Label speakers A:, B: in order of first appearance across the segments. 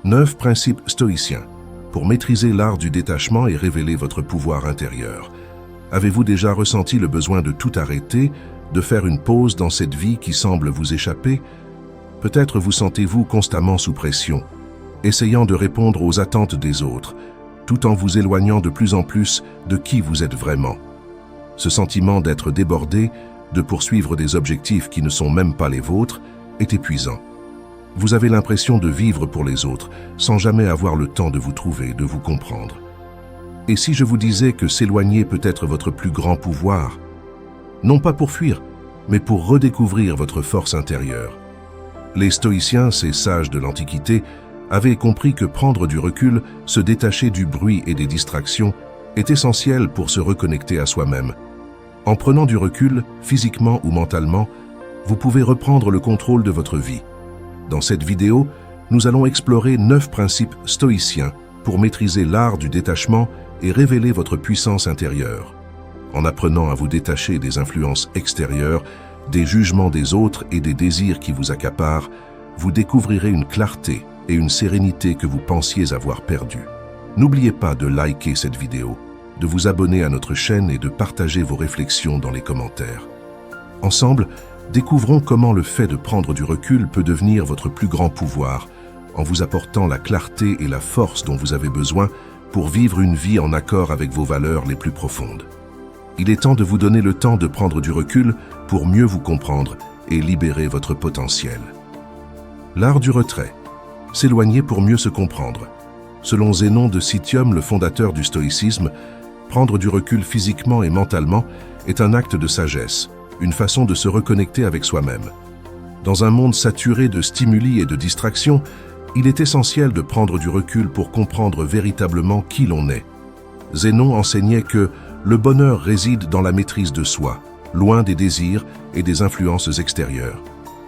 A: 9 principes stoïciens pour maîtriser l'art du détachement et révéler votre pouvoir intérieur. Avez-vous déjà ressenti le besoin de tout arrêter, de faire une pause dans cette vie qui semble vous échapper? Peut-être vous sentez-vous constamment sous pression, essayant de répondre aux attentes des autres, tout en vous éloignant de plus en plus de qui vous êtes vraiment. Ce sentiment d'être débordé, de poursuivre des objectifs qui ne sont même pas les vôtres, est épuisant. Vous avez l'impression de vivre pour les autres, sans jamais avoir le temps de vous trouver, de vous comprendre. Et si je vous disais que s'éloigner peut être votre plus grand pouvoir, non pas pour fuir, mais pour redécouvrir votre force intérieure. Les stoïciens, ces sages de l'Antiquité, avaient compris que prendre du recul, se détacher du bruit et des distractions, est essentiel pour se reconnecter à soi-même. En prenant du recul, physiquement ou mentalement, vous pouvez reprendre le contrôle de votre vie. Dans cette vidéo, nous allons explorer 9 principes stoïciens pour maîtriser l'art du détachement et révéler votre puissance intérieure. En apprenant à vous détacher des influences extérieures, des jugements des autres et des désirs qui vous accaparent, vous découvrirez une clarté et une sérénité que vous pensiez avoir perdues. N'oubliez pas de liker cette vidéo, de vous abonner à notre chaîne et de partager vos réflexions dans les commentaires. Ensemble, découvrons comment le fait de prendre du recul peut devenir votre plus grand pouvoir, en vous apportant la clarté et la force dont vous avez besoin pour vivre une vie en accord avec vos valeurs les plus profondes. Il est temps de vous donner le temps de prendre du recul pour mieux vous comprendre et libérer votre potentiel. L'art du retrait. S'éloigner pour mieux se comprendre. Selon Zénon de Citium, le fondateur du stoïcisme, prendre du recul physiquement et mentalement est un acte de sagesse, une façon de se reconnecter avec soi-même. Dans un monde saturé de stimuli et de distractions, il est essentiel de prendre du recul pour comprendre véritablement qui l'on est. Zénon enseignait que le bonheur réside dans la maîtrise de soi, loin des désirs et des influences extérieures.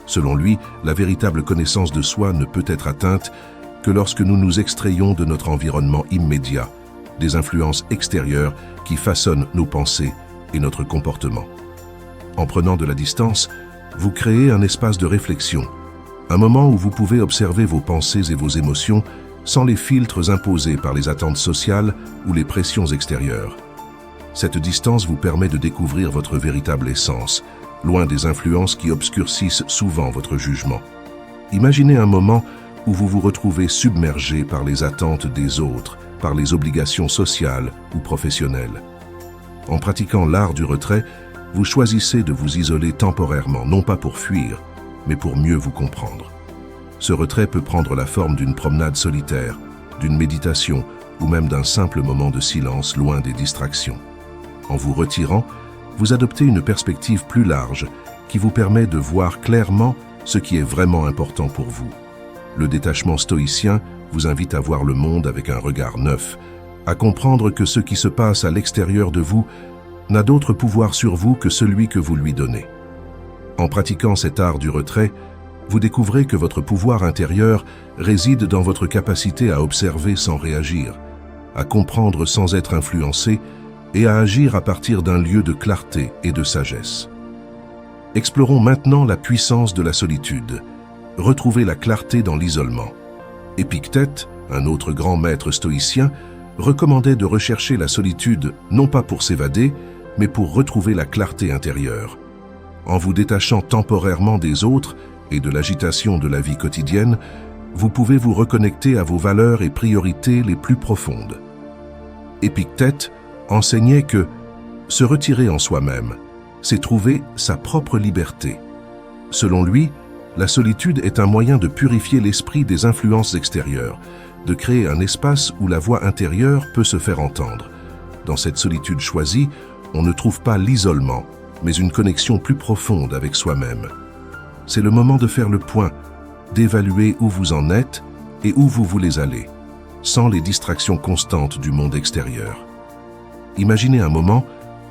A: Selon lui, la véritable connaissance de soi ne peut être atteinte que lorsque nous nous extrayons de notre environnement immédiat, des influences extérieures qui façonnent nos pensées et notre comportement. En prenant de la distance, vous créez un espace de réflexion, un moment où vous pouvez observer vos pensées et vos émotions sans les filtres imposés par les attentes sociales ou les pressions extérieures. Cette distance vous permet de découvrir votre véritable essence, loin des influences qui obscurcissent souvent votre jugement. Imaginez un moment où vous vous retrouvez submergé par les attentes des autres, par les obligations sociales ou professionnelles. En pratiquant l'art du retrait, vous choisissez de vous isoler temporairement, non pas pour fuir, mais pour mieux vous comprendre. Ce retrait peut prendre la forme d'une promenade solitaire, d'une méditation ou même d'un simple moment de silence loin des distractions. En vous retirant, vous adoptez une perspective plus large qui vous permet de voir clairement ce qui est vraiment important pour vous. Le détachement stoïcien vous invite à voir le monde avec un regard neuf, à comprendre que ce qui se passe à l'extérieur de vous n'a d'autre pouvoir sur vous que celui que vous lui donnez. En pratiquant cet art du retrait, vous découvrez que votre pouvoir intérieur réside dans votre capacité à observer sans réagir, à comprendre sans être influencé et à agir à partir d'un lieu de clarté et de sagesse. Explorons maintenant la puissance de la solitude. Retrouvez la clarté dans l'isolement. Épictète, un autre grand maître stoïcien, recommandait de rechercher la solitude non pas pour s'évader, mais pour retrouver la clarté intérieure. En vous détachant temporairement des autres et de l'agitation de la vie quotidienne, vous pouvez vous reconnecter à vos valeurs et priorités les plus profondes. Épictète enseignait que se retirer en soi-même, c'est trouver sa propre liberté. Selon lui, la solitude est un moyen de purifier l'esprit des influences extérieures, de créer un espace où la voix intérieure peut se faire entendre. Dans cette solitude choisie, on ne trouve pas l'isolement, mais une connexion plus profonde avec soi-même. C'est le moment de faire le point, d'évaluer où vous en êtes et où vous voulez aller, sans les distractions constantes du monde extérieur. Imaginez un moment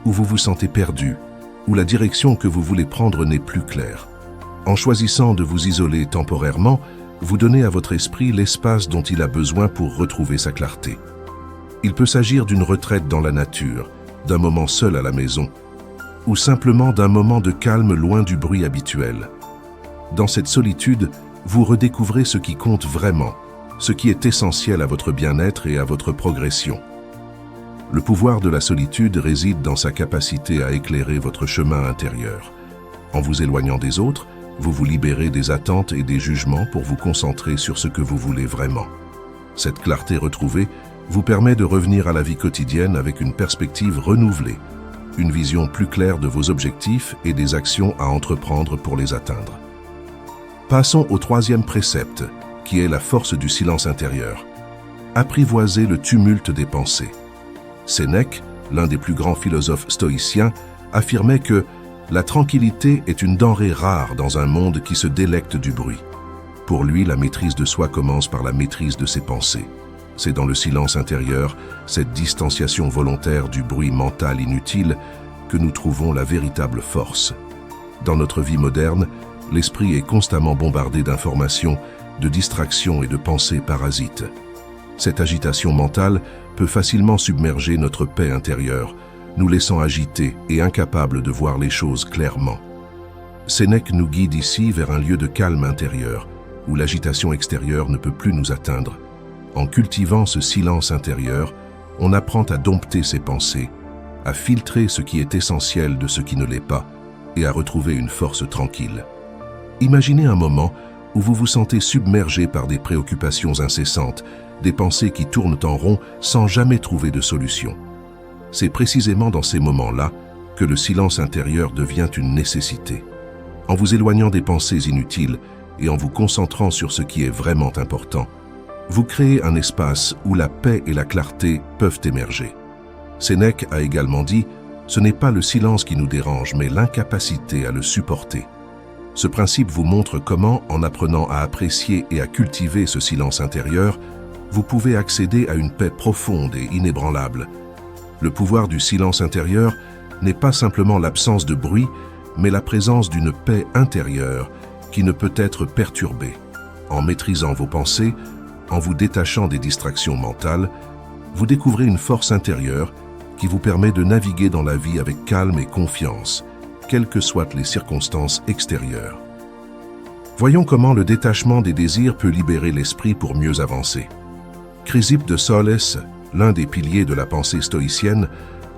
A: où vous vous sentez perdu, où la direction que vous voulez prendre n'est plus claire. En choisissant de vous isoler temporairement, vous donnez à votre esprit l'espace dont il a besoin pour retrouver sa clarté. Il peut s'agir d'une retraite dans la nature, d'un moment seul à la maison, ou simplement d'un moment de calme loin du bruit habituel. Dans cette solitude, vous redécouvrez ce qui compte vraiment, ce qui est essentiel à votre bien-être et à votre progression. Le pouvoir de la solitude réside dans sa capacité à éclairer votre chemin intérieur. En vous éloignant des autres, vous vous libérez des attentes et des jugements pour vous concentrer sur ce que vous voulez vraiment. Cette clarté retrouvée vous permet de revenir à la vie quotidienne avec une perspective renouvelée, une vision plus claire de vos objectifs et des actions à entreprendre pour les atteindre. Passons au troisième précepte, qui est la force du silence intérieur. Apprivoisez le tumulte des pensées. Sénèque, l'un des plus grands philosophes stoïciens, affirmait que la tranquillité est une denrée rare dans un monde qui se délecte du bruit. Pour lui, la maîtrise de soi commence par la maîtrise de ses pensées. C'est dans le silence intérieur, cette distanciation volontaire du bruit mental inutile, que nous trouvons la véritable force. Dans notre vie moderne, l'esprit est constamment bombardé d'informations, de distractions et de pensées parasites. Cette agitation mentale peut facilement submerger notre paix intérieure, nous laissant agités et incapables de voir les choses clairement. Sénèque nous guide ici vers un lieu de calme intérieur, où l'agitation extérieure ne peut plus nous atteindre. En cultivant ce silence intérieur, on apprend à dompter ses pensées, à filtrer ce qui est essentiel de ce qui ne l'est pas, et à retrouver une force tranquille. Imaginez un moment où vous vous sentez submergé par des préoccupations incessantes, des pensées qui tournent en rond sans jamais trouver de solution. C'est précisément dans ces moments-là que le silence intérieur devient une nécessité. En vous éloignant des pensées inutiles et en vous concentrant sur ce qui est vraiment important, vous créez un espace où la paix et la clarté peuvent émerger. Sénèque a également dit « Ce n'est pas le silence qui nous dérange, mais l'incapacité à le supporter ». Ce principe vous montre comment, en apprenant à apprécier et à cultiver ce silence intérieur, vous pouvez accéder à une paix profonde et inébranlable. Le pouvoir du silence intérieur n'est pas simplement l'absence de bruit, mais la présence d'une paix intérieure qui ne peut être perturbée. En maîtrisant vos pensées, en vous détachant des distractions mentales, vous découvrez une force intérieure qui vous permet de naviguer dans la vie avec calme et confiance, quelles que soient les circonstances extérieures. Voyons comment le détachement des désirs peut libérer l'esprit pour mieux avancer. Chrysippe de Sales, l'un des piliers de la pensée stoïcienne,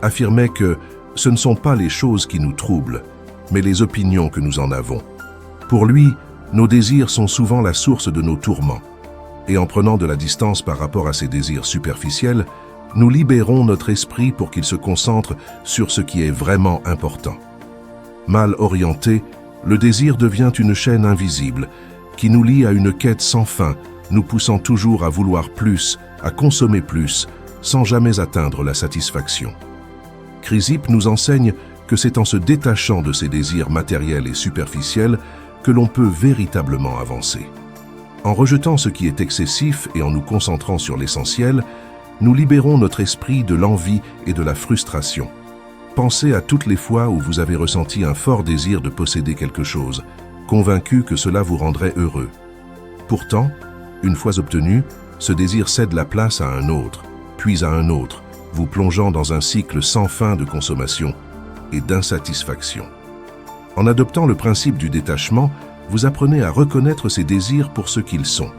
A: affirmait que ce ne sont pas les choses qui nous troublent, mais les opinions que nous en avons. Pour lui, nos désirs sont souvent la source de nos tourments. Et en prenant de la distance par rapport à ces désirs superficiels, nous libérons notre esprit pour qu'il se concentre sur ce qui est vraiment important. Mal orienté, le désir devient une chaîne invisible qui nous lie à une quête sans fin, nous poussant toujours à vouloir plus, à consommer plus, sans jamais atteindre la satisfaction. Chrysippe nous enseigne que c'est en se détachant de ces désirs matériels et superficiels que l'on peut véritablement avancer. En rejetant ce qui est excessif et en nous concentrant sur l'essentiel, nous libérons notre esprit de l'envie et de la frustration. Pensez à toutes les fois où vous avez ressenti un fort désir de posséder quelque chose, convaincu que cela vous rendrait heureux. Pourtant, une fois obtenu, ce désir cède la place à un autre, puis à un autre, vous plongeant dans un cycle sans fin de consommation et d'insatisfaction. En adoptant le principe du détachement, vous apprenez à reconnaître ces désirs pour ce qu'ils sont,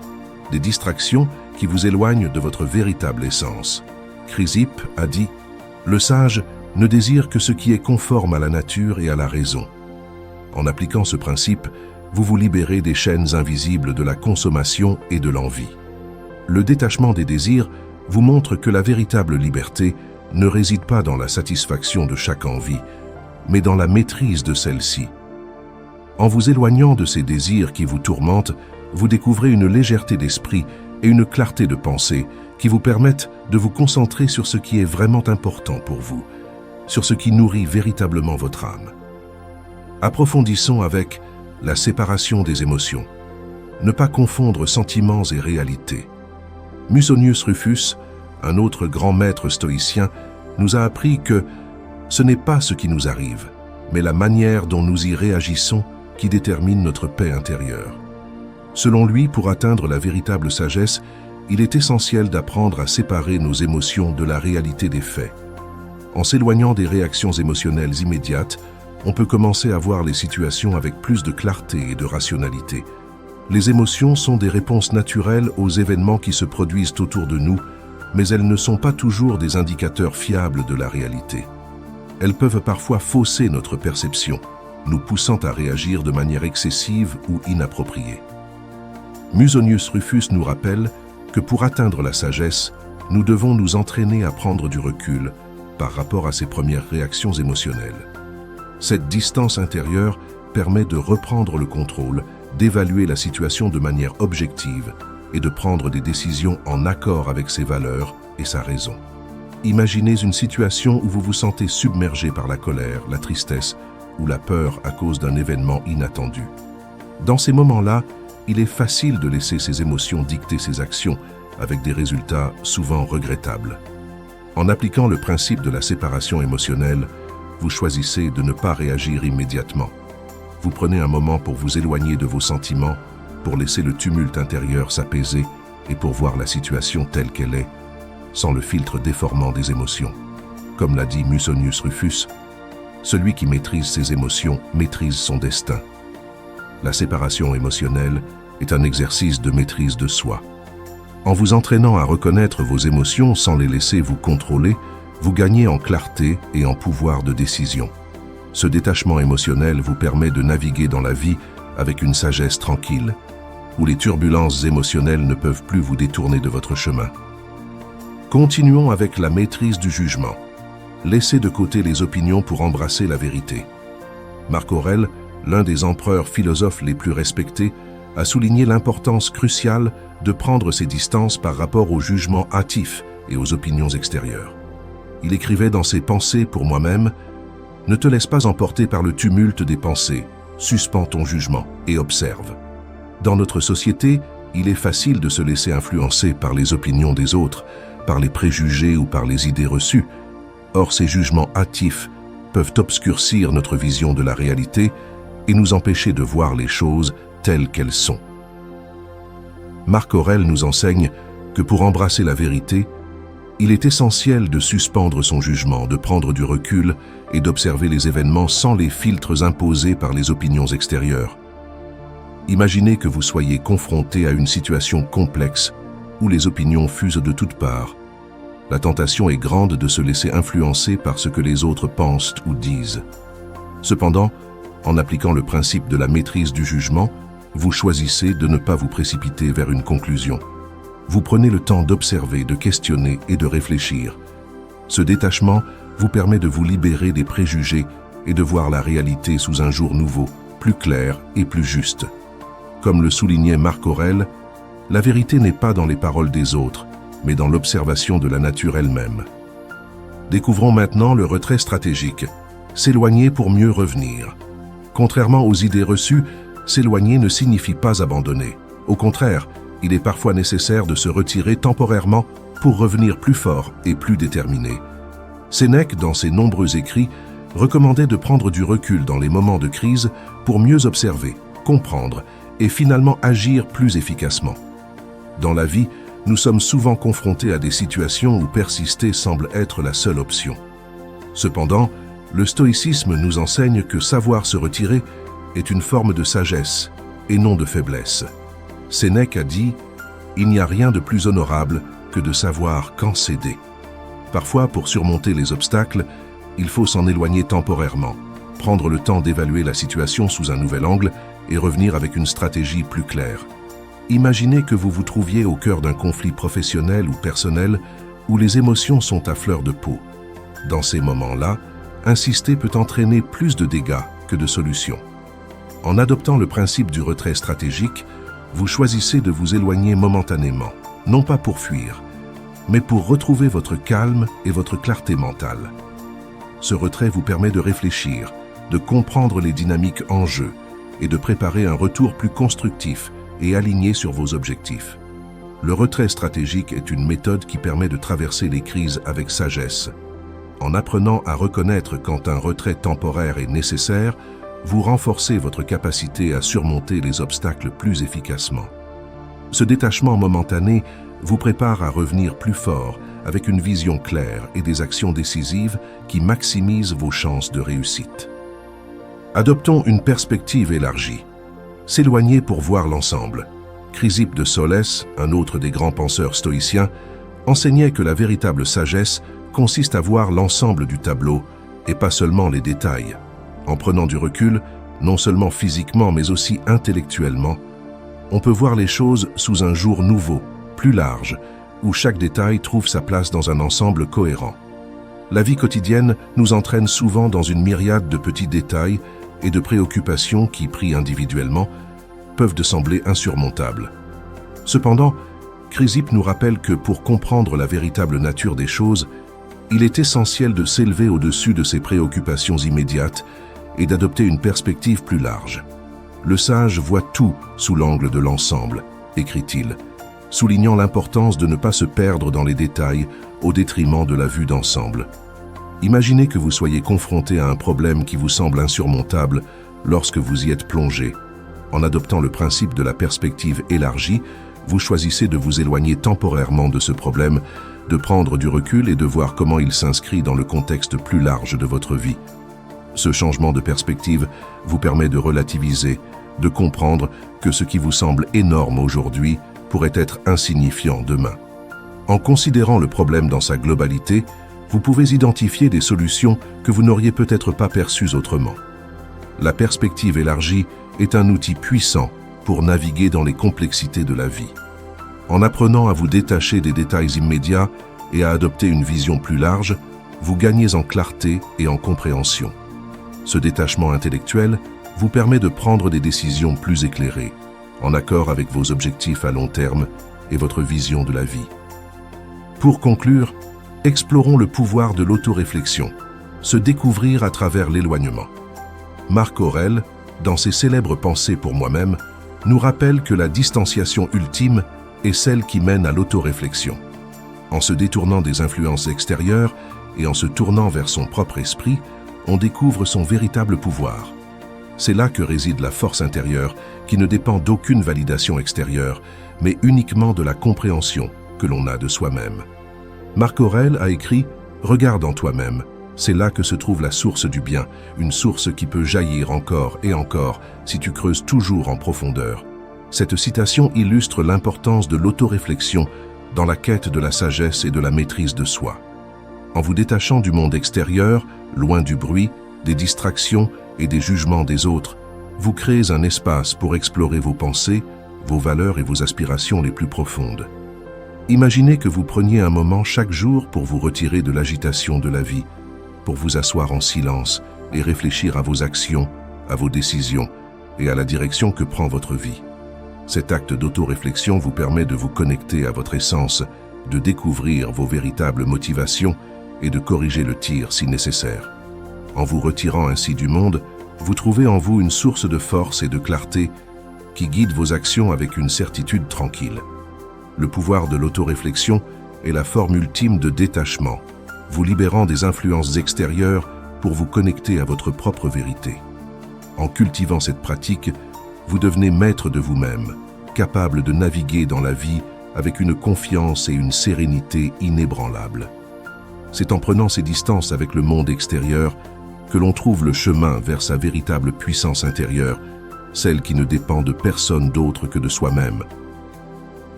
A: des distractions qui vous éloignent de votre véritable essence. Chrysippe a dit « Le sage ne désire que ce qui est conforme à la nature et à la raison. » En appliquant ce principe, vous vous libérez des chaînes invisibles de la consommation et de l'envie. Le détachement des désirs vous montre que la véritable liberté ne réside pas dans la satisfaction de chaque envie, mais dans la maîtrise de celle-ci. En vous éloignant de ces désirs qui vous tourmentent, vous découvrez une légèreté d'esprit et une clarté de pensée qui vous permettent de vous concentrer sur ce qui est vraiment important pour vous, sur ce qui nourrit véritablement votre âme. Approfondissons avec la séparation des émotions. Ne pas confondre sentiments et réalité. Musonius Rufus, un autre grand maître stoïcien, nous a appris que ce n'est pas ce qui nous arrive, mais la manière dont nous y réagissons qui détermine notre paix intérieure. Selon lui, pour atteindre la véritable sagesse, il est essentiel d'apprendre à séparer nos émotions de la réalité des faits. En s'éloignant des réactions émotionnelles immédiates, on peut commencer à voir les situations avec plus de clarté et de rationalité. Les émotions sont des réponses naturelles aux événements qui se produisent autour de nous, mais elles ne sont pas toujours des indicateurs fiables de la réalité. Elles peuvent parfois fausser notre perception, nous poussant à réagir de manière excessive ou inappropriée. Musonius Rufus nous rappelle que pour atteindre la sagesse, nous devons nous entraîner à prendre du recul par rapport à ces premières réactions émotionnelles. Cette distance intérieure permet de reprendre le contrôle, d'évaluer la situation de manière objective et de prendre des décisions en accord avec ses valeurs et sa raison. Imaginez une situation où vous vous sentez submergé par la colère, la tristesse ou la peur à cause d'un événement inattendu. Dans ces moments-là, il est facile de laisser ces émotions dicter ses actions avec des résultats souvent regrettables. En appliquant le principe de la séparation émotionnelle, vous choisissez de ne pas réagir immédiatement. Vous prenez un moment pour vous éloigner de vos sentiments, pour laisser le tumulte intérieur s'apaiser et pour voir la situation telle qu'elle est, sans le filtre déformant des émotions. Comme l'a dit Musonius Rufus, celui qui maîtrise ses émotions maîtrise son destin. La séparation émotionnelle est un exercice de maîtrise de soi. En vous entraînant à reconnaître vos émotions sans les laisser vous contrôler, vous gagnez en clarté et en pouvoir de décision. Ce détachement émotionnel vous permet de naviguer dans la vie avec une sagesse tranquille, où les turbulences émotionnelles ne peuvent plus vous détourner de votre chemin. Continuons avec la maîtrise du jugement. Laissez de côté les opinions pour embrasser la vérité. Marc Aurèle, l'un des empereurs philosophes les plus respectés, a souligné l'importance cruciale de prendre ses distances par rapport aux jugements hâtifs et aux opinions extérieures. Il écrivait dans ses Pensées pour moi-même « Ne te laisse pas emporter par le tumulte des pensées, suspends ton jugement et observe. » Dans notre société, il est facile de se laisser influencer par les opinions des autres, par les préjugés ou par les idées reçues. Or, ces jugements hâtifs peuvent obscurcir notre vision de la réalité et nous empêcher de voir les choses telles qu'elles sont. Marc Aurèle nous enseigne que pour embrasser la vérité, il est essentiel de suspendre son jugement, de prendre du recul et d'observer les événements sans les filtres imposés par les opinions extérieures. Imaginez que vous soyez confronté à une situation complexe où les opinions fusent de toutes parts. La tentation est grande de se laisser influencer par ce que les autres pensent ou disent. Cependant, en appliquant le principe de la maîtrise du jugement, vous choisissez de ne pas vous précipiter vers une conclusion. Vous prenez le temps d'observer, de questionner et de réfléchir. Ce détachement vous permet de vous libérer des préjugés et de voir la réalité sous un jour nouveau, plus clair et plus juste. Comme le soulignait Marc Aurèle, la vérité n'est pas dans les paroles des autres, mais dans l'observation de la nature elle-même. Découvrons maintenant le retrait stratégique, s'éloigner pour mieux revenir. Contrairement aux idées reçues, s'éloigner ne signifie pas abandonner. Au contraire, il est parfois nécessaire de se retirer temporairement pour revenir plus fort et plus déterminé. Sénèque, dans ses nombreux écrits, recommandait de prendre du recul dans les moments de crise pour mieux observer, comprendre et finalement agir plus efficacement. Dans la vie, nous sommes souvent confrontés à des situations où persister semble être la seule option. Cependant, le stoïcisme nous enseigne que savoir se retirer est une forme de sagesse et non de faiblesse. Sénèque a dit « Il n'y a rien de plus honorable que de savoir quand céder ». Parfois, pour surmonter les obstacles, il faut s'en éloigner temporairement, prendre le temps d'évaluer la situation sous un nouvel angle et revenir avec une stratégie plus claire. Imaginez que vous vous trouviez au cœur d'un conflit professionnel ou personnel où les émotions sont à fleur de peau. Dans ces moments-là, insister peut entraîner plus de dégâts que de solutions. En adoptant le principe du retrait stratégique, vous choisissez de vous éloigner momentanément, non pas pour fuir, mais pour retrouver votre calme et votre clarté mentale. Ce retrait vous permet de réfléchir, de comprendre les dynamiques en jeu et de préparer un retour plus constructif et aligné sur vos objectifs. Le retrait stratégique est une méthode qui permet de traverser les crises avec sagesse. En apprenant à reconnaître quand un retrait temporaire est nécessaire, vous renforcez votre capacité à surmonter les obstacles plus efficacement. Ce détachement momentané vous prépare à revenir plus fort, avec une vision claire et des actions décisives qui maximisent vos chances de réussite. Adoptons une perspective élargie. s'éloigner pour voir l'ensemble. Chrysippe de Solès, un autre des grands penseurs stoïciens, enseignait que la véritable sagesse consiste à voir l'ensemble du tableau et pas seulement les détails. En prenant du recul, non seulement physiquement mais aussi intellectuellement, on peut voir les choses sous un jour nouveau, plus large, où chaque détail trouve sa place dans un ensemble cohérent. La vie quotidienne nous entraîne souvent dans une myriade de petits détails et de préoccupations qui, pris individuellement, peuvent sembler insurmontables. Cependant, Chrysippe nous rappelle que pour comprendre la véritable nature des choses, il est essentiel de s'élever au-dessus de ses préoccupations immédiates et d'adopter une perspective plus large. Le sage voit tout sous l'angle de l'ensemble, écrit-il, soulignant l'importance de ne pas se perdre dans les détails au détriment de la vue d'ensemble. Imaginez que vous soyez confronté à un problème qui vous semble insurmontable lorsque vous y êtes plongé. En adoptant le principe de la perspective élargie, vous choisissez de vous éloigner temporairement de ce problème, de prendre du recul et de voir comment il s'inscrit dans le contexte plus large de votre vie. Ce changement de perspective vous permet de relativiser, de comprendre que ce qui vous semble énorme aujourd'hui pourrait être insignifiant demain. En considérant le problème dans sa globalité, vous pouvez identifier des solutions que vous n'auriez peut-être pas perçues autrement. La perspective élargie est un outil puissant pour naviguer dans les complexités de la vie. En apprenant à vous détacher des détails immédiats et à adopter une vision plus large, vous gagnez en clarté et en compréhension. Ce détachement intellectuel vous permet de prendre des décisions plus éclairées, en accord avec vos objectifs à long terme et votre vision de la vie. Pour conclure, explorons le pouvoir de l'autoréflexion, se découvrir à travers l'éloignement. Marc Aurèle, dans ses célèbres Pensées pour moi-même, nous rappelle que la distanciation ultime est celle qui mène à l'autoréflexion. En se détournant des influences extérieures et en se tournant vers son propre esprit, on découvre son véritable pouvoir. C'est là que réside la force intérieure qui ne dépend d'aucune validation extérieure, mais uniquement de la compréhension que l'on a de soi-même. Marc Aurèle a écrit « Regarde en toi-même ». C'est là que se trouve la source du bien, une source qui peut jaillir encore et encore si tu creuses toujours en profondeur. Cette citation illustre l'importance de l'autoréflexion dans la quête de la sagesse et de la maîtrise de soi. En vous détachant du monde extérieur, loin du bruit, des distractions et des jugements des autres, vous créez un espace pour explorer vos pensées, vos valeurs et vos aspirations les plus profondes. Imaginez que vous preniez un moment chaque jour pour vous retirer de l'agitation de la vie, pour vous asseoir en silence et réfléchir à vos actions, à vos décisions et à la direction que prend votre vie. Cet acte d'autoréflexion vous permet de vous connecter à votre essence, de découvrir vos véritables motivations et de corriger le tir si nécessaire. En vous retirant ainsi du monde, vous trouvez en vous une source de force et de clarté qui guide vos actions avec une certitude tranquille. Le pouvoir de l'autoréflexion est la forme ultime de détachement, vous libérant des influences extérieures pour vous connecter à votre propre vérité. En cultivant cette pratique, vous devenez maître de vous-même, capable de naviguer dans la vie avec une confiance et une sérénité inébranlables. C'est en prenant ses distances avec le monde extérieur que l'on trouve le chemin vers sa véritable puissance intérieure, celle qui ne dépend de personne d'autre que de soi-même.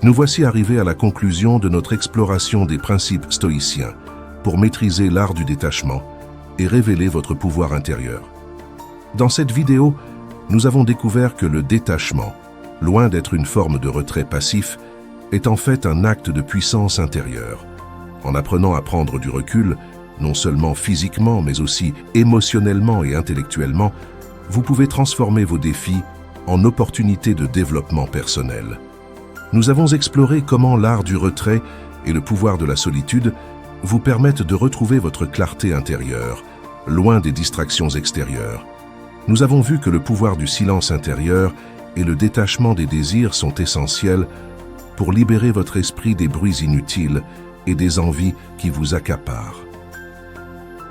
A: Nous voici arrivés à la conclusion de notre exploration des principes stoïciens pour maîtriser l'art du détachement et révéler votre pouvoir intérieur. Dans cette vidéo, nous avons découvert que le détachement, loin d'être une forme de retrait passif, est en fait un acte de puissance intérieure. En apprenant à prendre du recul, non seulement physiquement mais aussi émotionnellement et intellectuellement, vous pouvez transformer vos défis en opportunités de développement personnel. Nous avons exploré comment l'art du retrait et le pouvoir de la solitude vous permettent de retrouver votre clarté intérieure, loin des distractions extérieures. Nous avons vu que le pouvoir du silence intérieur et le détachement des désirs sont essentiels pour libérer votre esprit des bruits inutiles et des envies qui vous accaparent.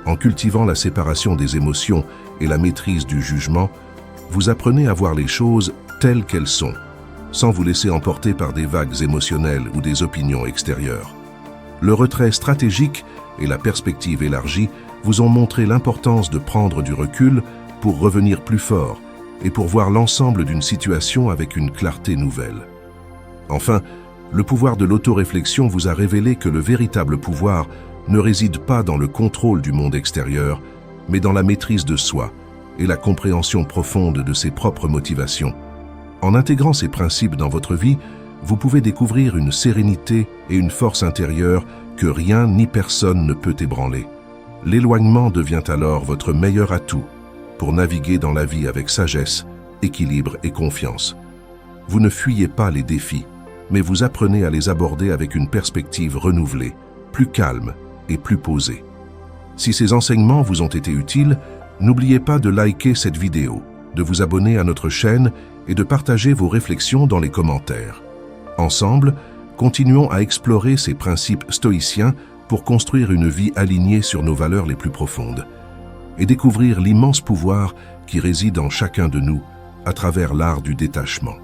A: En cultivant la séparation des émotions et la maîtrise du jugement, vous apprenez à voir les choses telles qu'elles sont, sans vous laisser emporter par des vagues émotionnelles ou des opinions extérieures. Le retrait stratégique et la perspective élargie vous ont montré l'importance de prendre du recul pour revenir plus fort et pour voir l'ensemble d'une situation avec une clarté nouvelle. Enfin, le pouvoir de l'autoréflexion vous a révélé que le véritable pouvoir ne réside pas dans le contrôle du monde extérieur, mais dans la maîtrise de soi et la compréhension profonde de ses propres motivations. En intégrant ces principes dans votre vie, vous pouvez découvrir une sérénité et une force intérieure que rien ni personne ne peut ébranler. L'éloignement devient alors votre meilleur atout pour naviguer dans la vie avec sagesse, équilibre et confiance. Vous ne fuyez pas les défis, mais vous apprenez à les aborder avec une perspective renouvelée, plus calme et plus posée. Si ces enseignements vous ont été utiles, n'oubliez pas de liker cette vidéo, de vous abonner à notre chaîne et de partager vos réflexions dans les commentaires. Ensemble, continuons à explorer ces principes stoïciens pour construire une vie alignée sur nos valeurs les plus profondes et découvrir l'immense pouvoir qui réside en chacun de nous à travers l'art du détachement.